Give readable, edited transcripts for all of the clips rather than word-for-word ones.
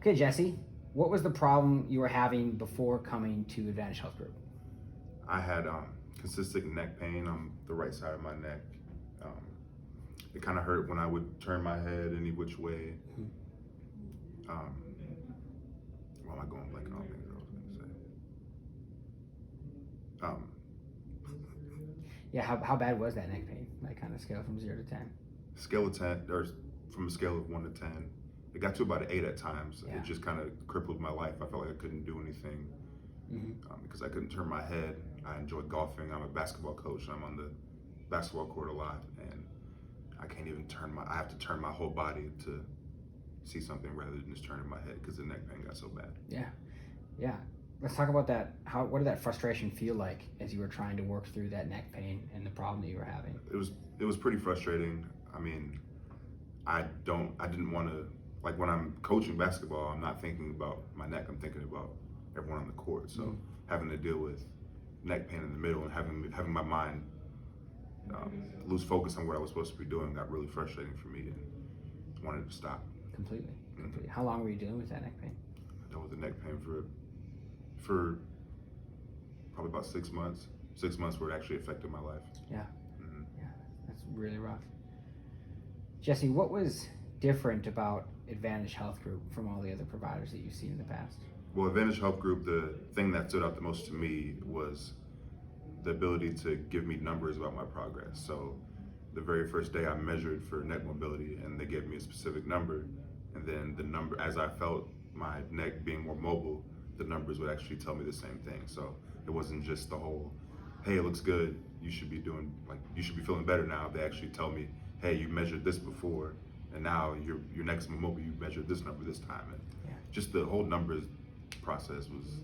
Okay, Jesse, what was the problem you were having before coming to Advantage Health Group? I had consistent neck pain on the right side of my neck. Um, it kind of hurt when I would turn my head any which way. Um, why am I going blank on things I was going to say? Yeah, how bad was that neck pain? Like on a scale from 0 to 10? Scale of 10, or from a scale of 1 to 10, it got to about an 8 at times. Yeah. It just kind of crippled my life. I felt like I couldn't do anything because I couldn't turn my head. I enjoy golfing. I'm a basketball coach. I'm on the basketball court a lot, and I can't even I have to turn my whole body to see something rather than just turning my head because the neck pain got so bad. Yeah. Let's talk about that. What did that frustration feel like as you were trying to work through that neck pain and the problem that you were having? It was pretty frustrating. I mean, I didn't want to, like, when I'm coaching basketball, I'm not thinking about my neck. I'm thinking about everyone on the court. So having to deal with neck pain in the middle and having my mind lose focus on what I was supposed to be doing got really frustrating for me, and wanted to stop. Completely. How long were you dealing with that neck pain? I dealt with the neck pain for probably about 6 months. 6 months where it actually affected my life. Yeah, that's really rough. Jesse, what was different about Advantage Health Group from all the other providers that you've seen in the past? Well, Advantage Health Group, the thing that stood out the most to me was the ability to give me numbers about my progress. So the very first day I measured for neck mobility, and they gave me a specific number, and then the number, as I felt my neck being more mobile, the numbers would actually tell me the same thing. So it wasn't just the whole, hey, it looks good, you should be feeling better now. They actually tell me, hey, you measured this before, and now your neck's more mobile, you measured this number this time. And just the whole numbers process was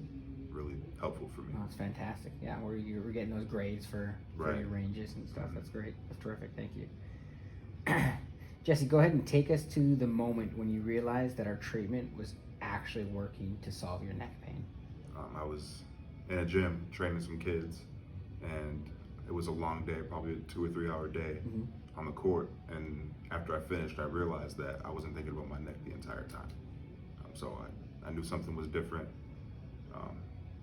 really helpful for me. Oh, it's fantastic. Yeah, where you were getting those grades for your ranges and stuff. That's great. That's terrific. Thank you. Jesse, go ahead and take us to the moment when you realized that our treatment was actually working to solve your neck pain. I was in a gym training some kids, and it was a long day, probably a 2 or 3 hour day on the court. And after I finished, I realized that I wasn't thinking about my neck the entire time. So I knew something was different.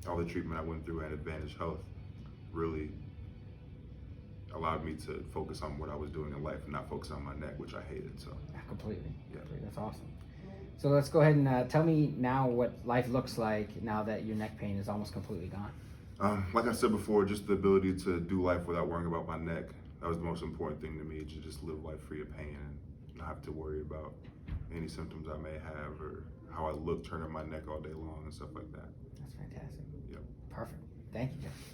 All the treatment I went through at Advantage Health really allowed me to focus on what I was doing in life and not focus on my neck, which I hated. So completely. Yeah. That's awesome. So let's go ahead and tell me now what life looks like now that your neck pain is almost completely gone. Like I said before, just the ability to do life without worrying about my neck. That was the most important thing to me, to just live life free of pain and not have to worry about any symptoms I may have or how I look turning my neck all day long and stuff like that. That's fantastic. Yep. Perfect. Thank you, Jeff.